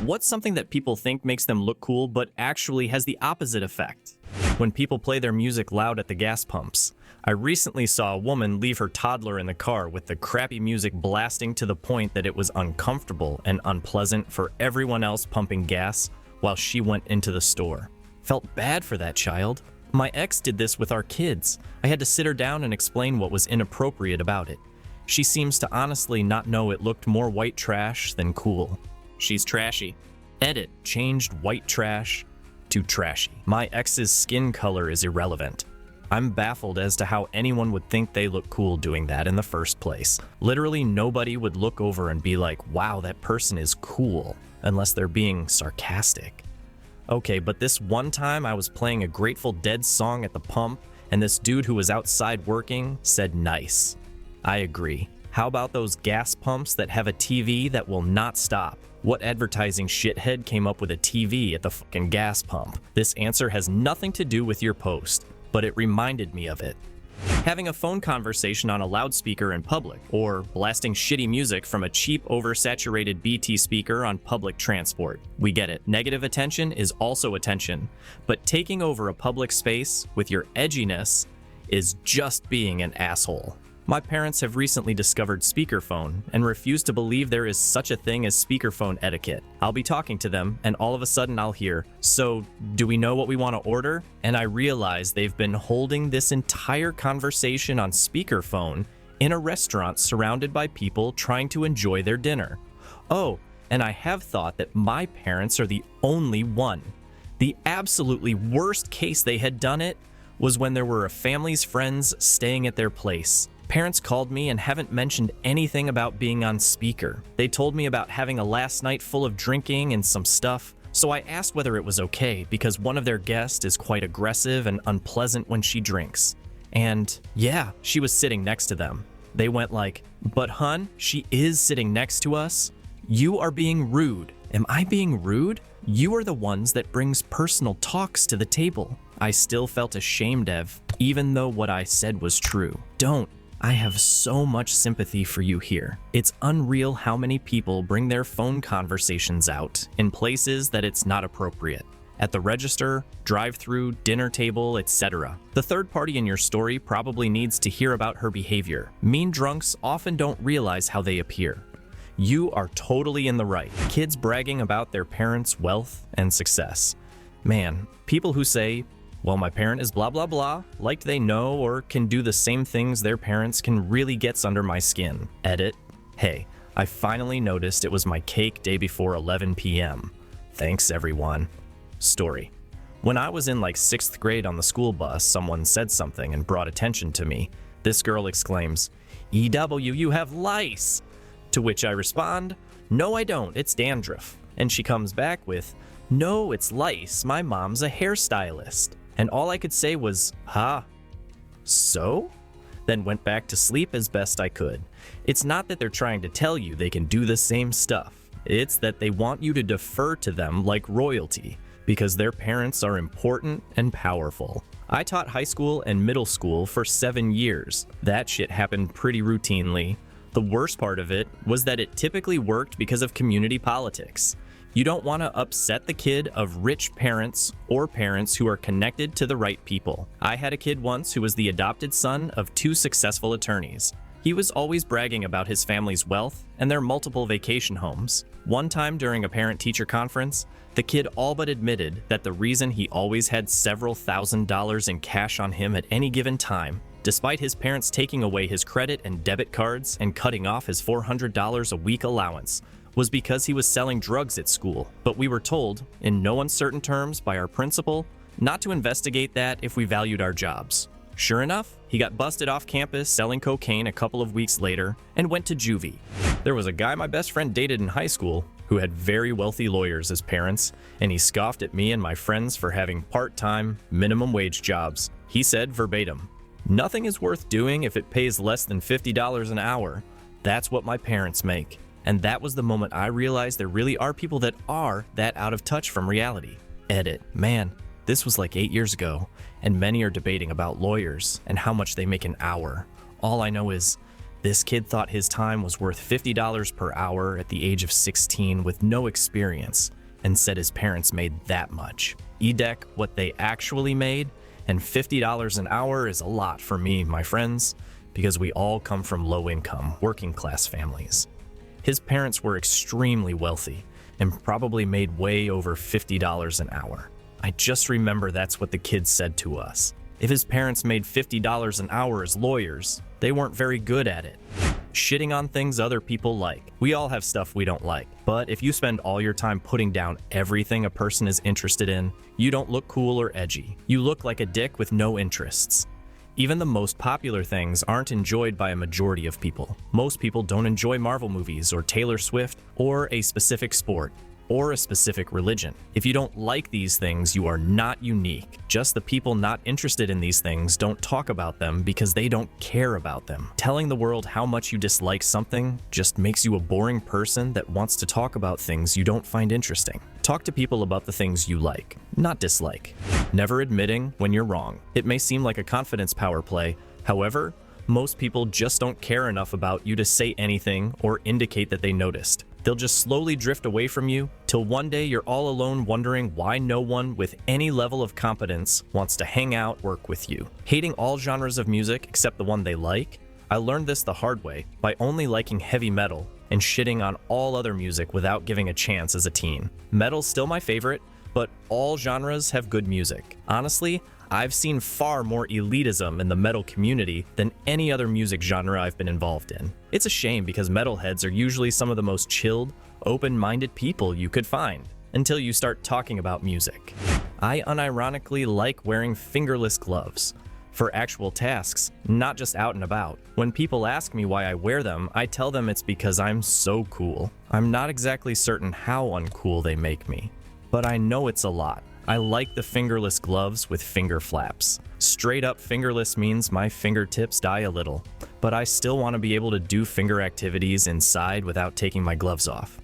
What's something that people think makes them look cool but actually has the opposite effect? When people play their music loud at the gas pumps. I recently saw a woman leave her toddler in the car with the crappy music blasting to the point that it was uncomfortable and unpleasant for everyone else pumping gas while she went into the store. Felt bad for that child. My ex did this with our kids. I had to sit her down and explain what was inappropriate about it. She seems to honestly not know it looked more white trash than cool. She's trashy. Edit, changed white trash to trashy. My ex's skin color is irrelevant. I'm baffled as to how anyone would think they look cool doing that in the first place. Literally nobody would look over and be like, wow, that person is cool, unless they're being sarcastic. Okay, but this one time I was playing a Grateful Dead song at the pump, and this dude who was outside working said nice. I agree. How about those gas pumps that have a TV that will not stop? What advertising shithead came up with a TV at the fucking gas pump? This answer has nothing to do with your post, but it reminded me of it. Having a phone conversation on a loudspeaker in public, or blasting shitty music from a cheap, oversaturated BT speaker on public transport. We get it. Negative attention is also attention, but taking over a public space with your edginess is just being an asshole. My parents have recently discovered speakerphone and refuse to believe there is such a thing as speakerphone etiquette. I'll be talking to them, and all of a sudden I'll hear, "So, do we know what we want to order?" And I realize they've been holding this entire conversation on speakerphone in a restaurant surrounded by people trying to enjoy their dinner. Oh, and I have thought that my parents are the only one. The absolutely worst case they had done it was when there were a family's friends staying at their place. Parents called me and haven't mentioned anything about being on speaker. They told me about having a last night full of drinking and some stuff, so I asked whether it was okay because one of their guests is quite aggressive and unpleasant when she drinks. And yeah, she was sitting next to them. They went like, "But hun, she is sitting next to us. You are being rude." Am I being rude? You are the ones that brings personal talks to the table. I still felt ashamed of, even though what I said was true. Don't. I have so much sympathy for you here. It's unreal how many people bring their phone conversations out in places that it's not appropriate. At the register, drive-through, dinner table, etc. The third party in your story probably needs to hear about her behavior. Mean drunks often don't realize how they appear. You are totally in the right. Kids bragging about their parents' wealth and success. Man, people who say, "Well, my parent is blah blah blah," like they know or can do the same things their parents can really gets under my skin. Edit. Hey, I finally noticed it was my cake day before 11 p.m. Thanks, everyone. Story. When I was in like 6th grade on the school bus, someone said something and brought attention to me. This girl exclaims, "EW, you have lice!" To which I respond, "No, I don't, it's dandruff." And she comes back with, "No, it's lice, my mom's a hairstylist." And all I could say was, "Ha, so?" Then went back to sleep as best I could. It's not that they're trying to tell you they can do the same stuff. It's that they want you to defer to them like royalty, because their parents are important and powerful. I taught high school and middle school for 7 years. That shit happened pretty routinely. The worst part of it was that it typically worked because of community politics. You don't want to upset the kid of rich parents or parents who are connected to the right people. I had a kid once who was the adopted son of 2 successful attorneys. He was always bragging about his family's wealth and their multiple vacation homes. One time during a parent-teacher conference, the kid all but admitted that the reason he always had several $1,000s in cash on him at any given time, despite his parents taking away his credit and debit cards and cutting off his $400 a week allowance, was because he was selling drugs at school. But we were told, in no uncertain terms by our principal, not to investigate that if we valued our jobs. Sure enough, he got busted off campus selling cocaine a couple of weeks later and went to juvie. There was a guy my best friend dated in high school who had very wealthy lawyers as parents, and he scoffed at me and my friends for having part-time, minimum wage jobs. He said verbatim, "Nothing is worth doing if it pays less than $50 an hour. That's what my parents make." And that was the moment I realized there really are people that are that out of touch from reality. Edit. Man, this was like 8 years ago, and many are debating about lawyers and how much they make an hour. All I know is, This kid thought his time was worth $50 per hour at the age of 16 with no experience and said his parents made that much. Edek what they actually made, and $50 an hour is a lot for me, my friends, because we all come from low-income, working-class families. His parents were extremely wealthy and probably made way over $50 an hour. I just remember that's what the kid said to us. If his parents made $50 an hour as lawyers, they weren't very good at it. Shitting on things other people like. We all have stuff we don't like, but if you spend all your time putting down everything a person is interested in, you don't look cool or edgy. You look like a dick with no interests. Even the most popular things aren't enjoyed by a majority of people. Most people don't enjoy Marvel movies or Taylor Swift or a specific sport or a specific religion. If you don't like these things, you are not unique. Just the people not interested in these things don't talk about them because they don't care about them. Telling the world how much you dislike something just makes you a boring person that wants to talk about things you don't find interesting. Talk to people about the things you like, not dislike. Never admitting when you're wrong. It may seem like a confidence power play. However, most people just don't care enough about you to say anything or indicate that they noticed. They'll just slowly drift away from you till one day you're all alone wondering why no one with any level of competence wants to hang out, work with you. Hating all genres of music except the one they like? I learned this the hard way by only liking heavy metal and shitting on all other music without giving a chance as a teen. Metal's still my favorite, but all genres have good music. Honestly, I've seen far more elitism in the metal community than any other music genre I've been involved in. It's a shame because metalheads are usually some of the most chilled, open-minded people you could find, until you start talking about music. I unironically like wearing fingerless gloves for actual tasks, not just out and about. When people ask me why I wear them, I tell them it's because I'm so cool. I'm not exactly certain how uncool they make me, but I know it's a lot. I like the fingerless gloves with finger flaps. Straight up fingerless means my fingertips die a little, but I still want to be able to do finger activities inside without taking my gloves off.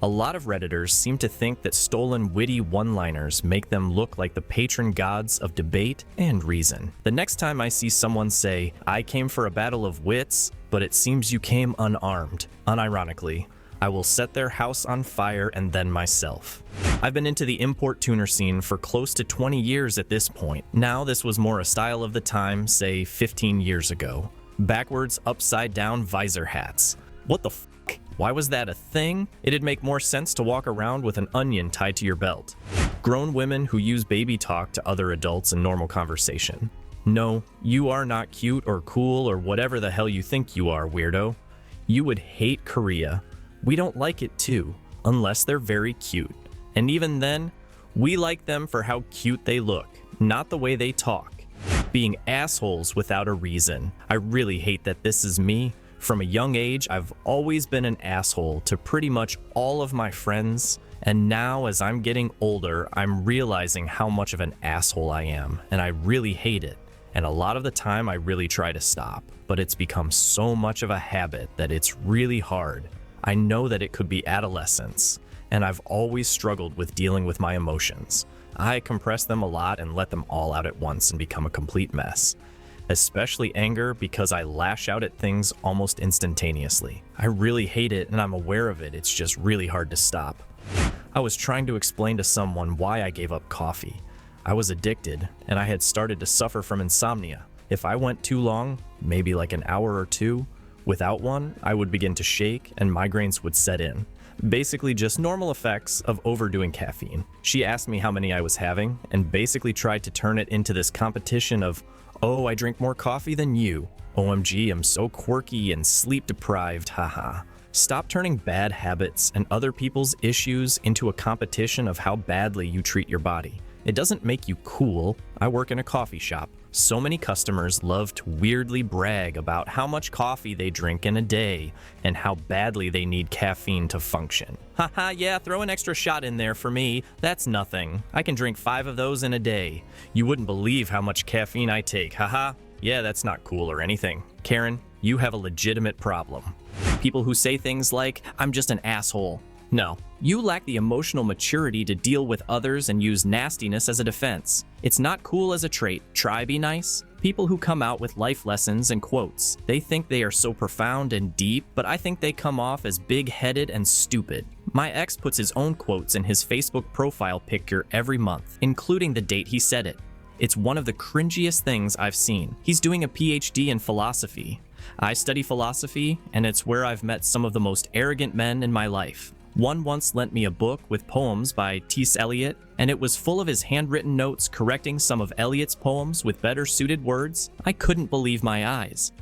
A lot of Redditors seem to think that stolen witty one-liners make them look like the patron gods of debate and reason. The next time I see someone say, "I came for a battle of wits, but it seems you came unarmed," unironically, I will set their house on fire and then myself. I've been into the import tuner scene for close to 20 years at this point. Now this was more a style of the time, say 15 years ago. Backwards, upside down visor hats. What the f***? Why was that a thing? It'd make more sense to walk around with an onion tied to your belt. Grown women who use baby talk to other adults in normal conversation. No, you are not cute or cool or whatever the hell you think you are, weirdo. You would hate Korea. We don't like it too, unless they're very cute. And even then, we like them for how cute they look, not the way they talk. Being assholes without a reason. I really hate that this is me. From a young age, I've always been an asshole to pretty much all of my friends, and now as I'm getting older, I'm realizing how much of an asshole I am, and I really hate it. And a lot of the time I really try to stop, but it's become so much of a habit that it's really hard. I know that it could be adolescence, and I've always struggled with dealing with my emotions. I compress them a lot and let them all out at once and become a complete mess. Especially anger, because I lash out at things almost instantaneously. I really hate it and I'm aware of it, it's just really hard to stop. I was trying to explain to someone why I gave up coffee. I was addicted, and I had started to suffer from insomnia. If I went too long, maybe like an hour or two, without one, I would begin to shake and migraines would set in. Basically just normal effects of overdoing caffeine. She asked me how many I was having and basically tried to turn it into this competition of, "Oh, I drink more coffee than you. OMG, I'm so quirky and sleep deprived, haha." Stop turning bad habits and other people's issues into a competition of how badly you treat your body. It doesn't make you cool. I work in a coffee shop. So many customers love to weirdly brag about how much coffee they drink in a day and how badly they need caffeine to function. Haha, yeah, throw an extra shot in there for me. That's nothing. I can drink 5 of those in a day. You wouldn't believe how much caffeine I take, haha. Yeah, that's not cool or anything. Karen, you have a legitimate problem. People who say things like, "I'm just an asshole." No, you lack the emotional maturity to deal with others and use nastiness as a defense. It's not cool as a trait. Try be nice. People who come out with life lessons and quotes. They think they are so profound and deep, but I think they come off as big-headed and stupid. My ex puts his own quotes in his Facebook profile picture every month, including the date he said it. It's one of the cringiest things I've seen. He's doing a PhD in philosophy. I study philosophy, and it's where I've met some of the most arrogant men in my life. One once lent me a book with poems by T.S. Eliot, and it was full of his handwritten notes correcting some of Eliot's poems with better suited words. I couldn't believe my eyes.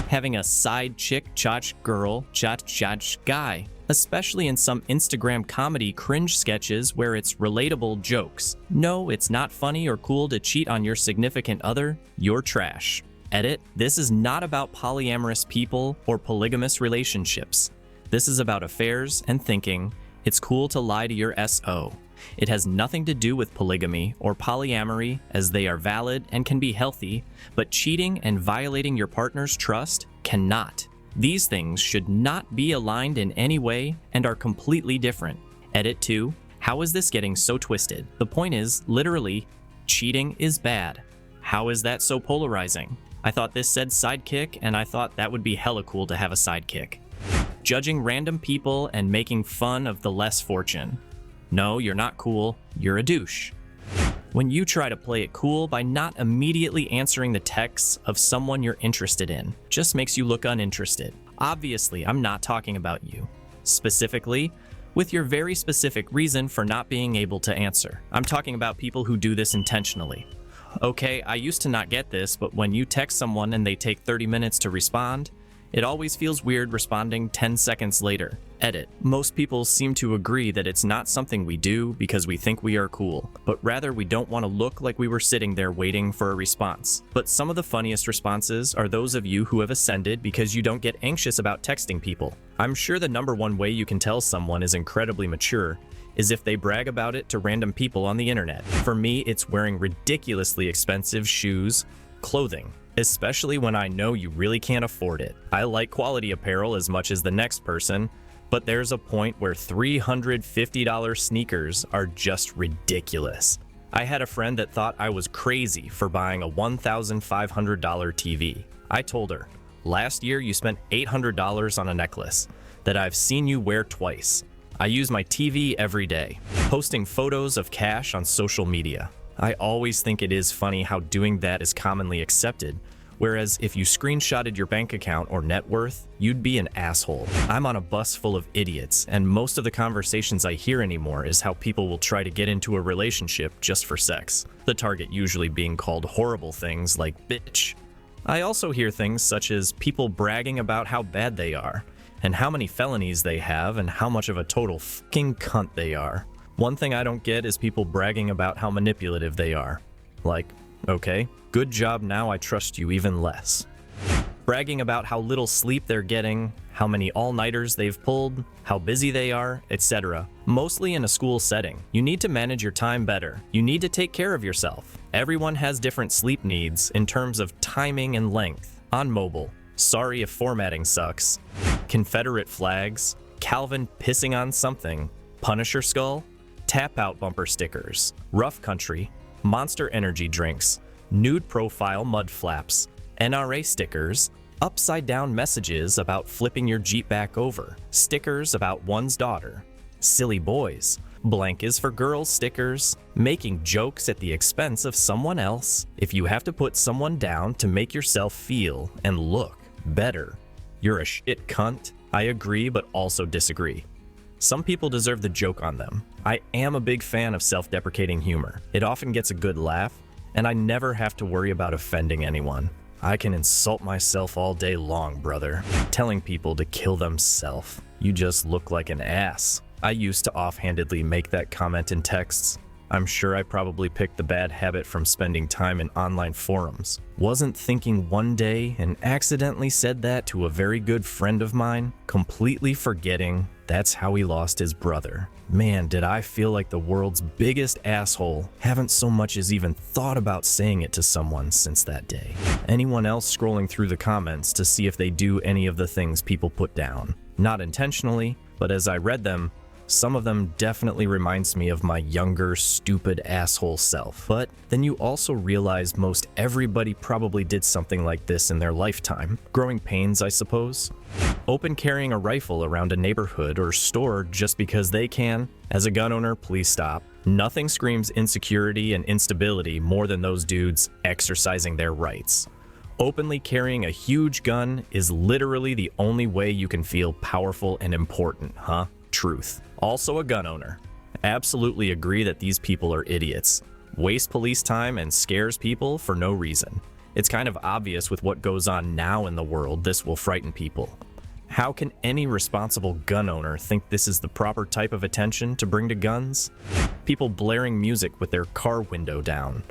Having a side chick, chach girl, chach guy, especially in some Instagram comedy cringe sketches where it's relatable jokes. No, it's not funny or cool to cheat on your significant other. You're trash. Edit: this is not about polyamorous people or polygamous relationships. This is about affairs and thinking. It's cool to lie to your SO. It has nothing to do with polygamy or polyamory, as they are valid and can be healthy, but cheating and violating your partner's trust cannot. These things should not be aligned in any way and are completely different. Edit 2. How is this getting so twisted? The point is, literally, cheating is bad. How is that so polarizing? I thought this said sidekick, and I thought that would be hella cool to have a sidekick. Judging random people and making fun of the less fortunate. No, you're not cool, you're a douche. When you try to play it cool by not immediately answering the texts of someone you're interested in, just makes you look uninterested. Obviously, I'm not talking about you. Specifically, with your very specific reason for not being able to answer. I'm talking about people who do this intentionally. Okay, I used to not get this, but when you text someone and they take 30 minutes to respond, it always feels weird responding 10 seconds later. Edit: most people seem to agree that it's not something we do because we think we are cool, but rather we don't want to look like we were sitting there waiting for a response. But some of the funniest responses are those of you who have ascended because you don't get anxious about texting people. I'm sure the number one way you can tell someone is incredibly mature is if they brag about it to random people on the internet. For me, it's wearing ridiculously expensive shoes, clothing, especially when I know you really can't afford it. I like quality apparel as much as the next person, but there's a point where $350 sneakers are just ridiculous. I had a friend that thought I was crazy for buying a $1,500 TV. I told her, last year you spent $800 on a necklace that I've seen you wear twice. I use my TV every day, posting photos of cash on social media. I always think it is funny how doing that is commonly accepted, whereas if you screenshotted your bank account or net worth, you'd be an asshole. I'm on a bus full of idiots, and most of the conversations I hear anymore is how people will try to get into a relationship just for sex, the target usually being called horrible things like bitch. I also hear things such as people bragging about how bad they are, and how many felonies they have, and how much of a total fucking cunt they are. One thing I don't get is people bragging about how manipulative they are. Like, okay, good job, now I trust you even less. Bragging about how little sleep they're getting, how many all-nighters they've pulled, how busy they are, etc. Mostly in a school setting. You need to manage your time better. You need to take care of yourself. Everyone has different sleep needs in terms of timing and length. On mobile. Sorry if formatting sucks. Confederate flags. Calvin pissing on something. Punisher skull. Tap out bumper stickers. Rough country. Monster energy drinks. Nude profile mud flaps. NRA stickers. Upside down messages about flipping your Jeep back over. Stickers about one's daughter. Silly boys. Blank is for girls stickers. Making jokes at the expense of someone else. If you have to put someone down to make yourself feel and look better, you're a shit cunt. I agree, but also disagree. Some people deserve the joke on them. I am a big fan of self-deprecating humor. It often gets a good laugh, and I never have to worry about offending anyone. I can insult myself all day long, brother. Telling people to kill themselves. You just look like an ass. I used to offhandedly make that comment in texts. I'm sure I probably picked the bad habit from spending time in online forums. Wasn't thinking one day and accidentally said that to a very good friend of mine, completely forgetting that's how he lost his brother. Man, did I feel like the world's biggest asshole. Haven't so much as even thought about saying it to someone since that day. Anyone else scrolling through the comments to see if they do any of the things people put down? Not intentionally, but as I read them, Some of them definitely reminds me of my younger, stupid asshole self. But then you also realize most everybody probably did something like this in their lifetime. Growing pains, I suppose. Open carrying a rifle around a neighborhood or store just because they can. As a gun owner, please stop. Nothing screams insecurity and instability more than those dudes exercising their rights. Openly carrying a huge gun is literally the only way you can feel powerful and important, huh? Truth. Also a gun owner. Absolutely agree that these people are idiots. Waste police time and scares people for no reason. It's kind of obvious with what goes on now in the world, this will frighten people. How can any responsible gun owner think this is the proper type of attention to bring to guns? People blaring music with their car window down.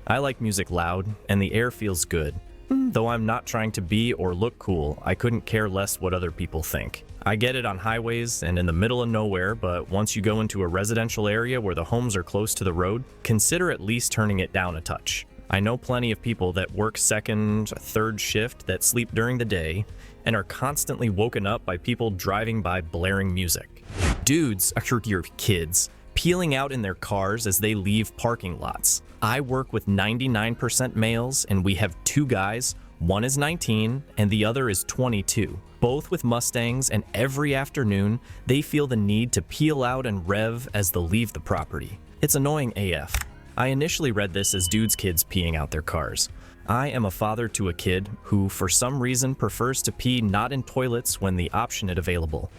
I like music loud, and the air feels good. Though I'm not trying to be or look cool, I couldn't care less what other people think. I get it on highways and in the middle of nowhere, but once you go into a residential area where the homes are close to the road, consider at least turning it down a touch. I know plenty of people that work second, third shift that sleep during the day and are constantly woken up by people driving by blaring music. Dudes, your kids, peeling out in their cars as they leave parking lots. I work with 99% males and we have 2 guys, one is 19 and the other is 22. Both with Mustangs, and every afternoon they feel the need to peel out and rev as they leave the property. It's annoying AF. I initially read this as dudes' kids peeing out their cars. I am a father to a kid who, for some reason, prefers to pee not in toilets when the option is available.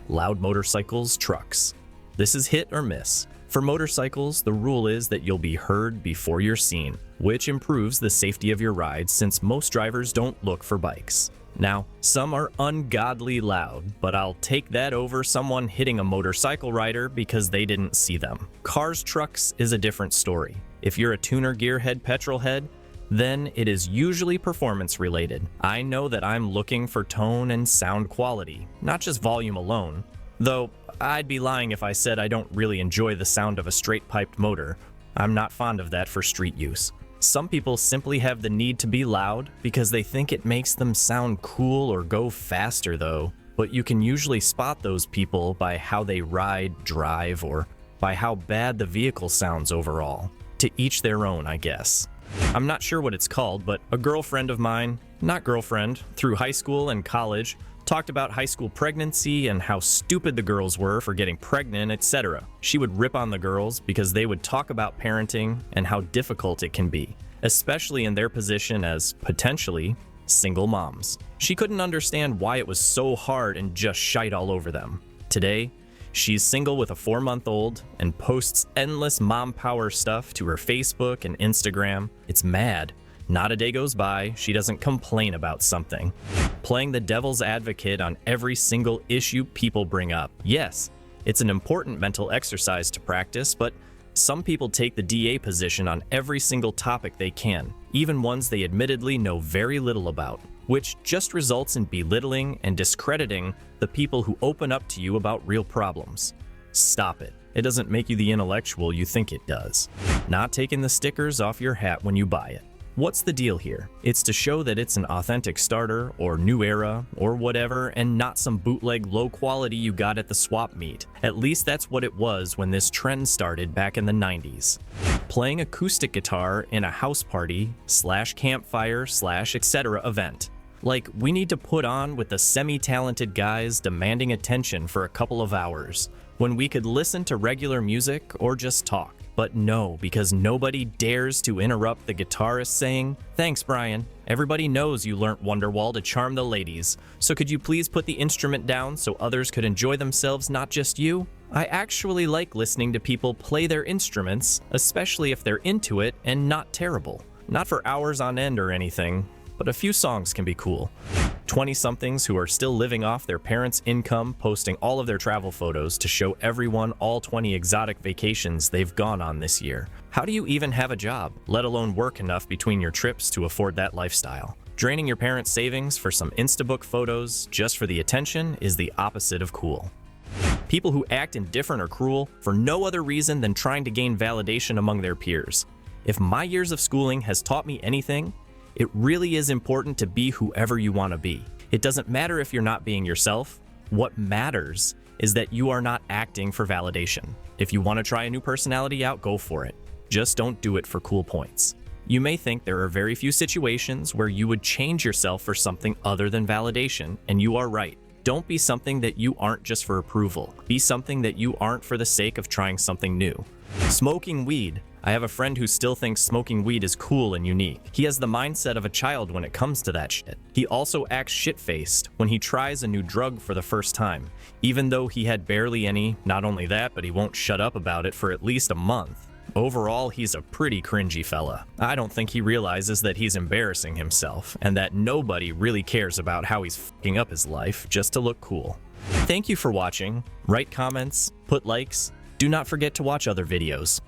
Loud motorcycles, trucks. This is hit or miss. For motorcycles, the rule is that you'll be heard before you're seen, which improves the safety of your ride since most drivers don't look for bikes. Now, some are ungodly loud, but I'll take that over someone hitting a motorcycle rider because they didn't see them. Cars, trucks is a different story. If you're a tuner, gearhead, petrol head, then it is usually performance related. I know that I'm looking for tone and sound quality, not just volume alone. Though, I'd be lying if I said I don't really enjoy the sound of a straight-piped motor. I'm not fond of that for street use. Some people simply have the need to be loud because they think it makes them sound cool or go faster though. But you can usually spot those people by how they ride, drive, or by how bad the vehicle sounds overall. To each their own, I guess. I'm not sure what it's called, but a girlfriend of mine, not girlfriend, through high school and college, talked about high school pregnancy and how stupid the girls were for getting pregnant, etc. She would rip on the girls because they would talk about parenting and how difficult it can be, especially in their position as, potentially, single moms. She couldn't understand why it was so hard and just shite all over them. Today, she's single with a 4-month-old and posts endless mom power stuff to her Facebook and Instagram. It's mad. Not a day goes by she doesn't complain about something. Playing the devil's advocate on every single issue people bring up. Yes, it's an important mental exercise to practice, but some people take the DA position on every single topic they can, even ones they admittedly know very little about, which just results in belittling and discrediting the people who open up to you about real problems. Stop it. It doesn't make you the intellectual you think it does. Not taking the stickers off your hat when you buy it. What's the deal here? It's to show that it's an authentic starter or new era or whatever, and not some bootleg low quality you got at the swap meet. At least that's what it was when this trend started back in the 90s. Playing acoustic guitar in a house party / campfire / etc. event. Like, we need to put on with the semi-talented guys demanding attention for a couple of hours, when we could listen to regular music or just talk. But no, because nobody dares to interrupt the guitarist saying, "Thanks, Brian. Everybody knows you learnt Wonderwall to charm the ladies, so could you please put the instrument down so others could enjoy themselves, not just you?" I actually like listening to people play their instruments, especially if they're into it and not terrible. Not for hours on end or anything, but a few songs can be cool. 20-somethings who are still living off their parents' income posting all of their travel photos to show everyone all 20 exotic vacations they've gone on this year. How do you even have a job, let alone work enough between your trips to afford that lifestyle? Draining your parents' savings for some Instabook photos just for the attention is the opposite of cool. People who act indifferent or cruel for no other reason than trying to gain validation among their peers. If my years of schooling has taught me anything, it really is important to be whoever you want to be. It doesn't matter if you're not being yourself. What matters is that you are not acting for validation. If you want to try a new personality out, go for it. Just don't do it for cool points. You may think there are very few situations where you would change yourself for something other than validation, and you are right. Don't be something that you aren't just for approval. Be something that you aren't for the sake of trying something new. Smoking weed. I have a friend who still thinks smoking weed is cool and unique. He has the mindset of a child when it comes to that shit. He also acts shit-faced when he tries a new drug for the first time, even though he had barely any. Not only that, but he won't shut up about it for at least a month. Overall, he's a pretty cringy fella. I don't think he realizes that he's embarrassing himself, and that nobody really cares about how he's fucking up his life just to look cool. Thank you for watching. Write comments, put likes. Do not forget to watch other videos.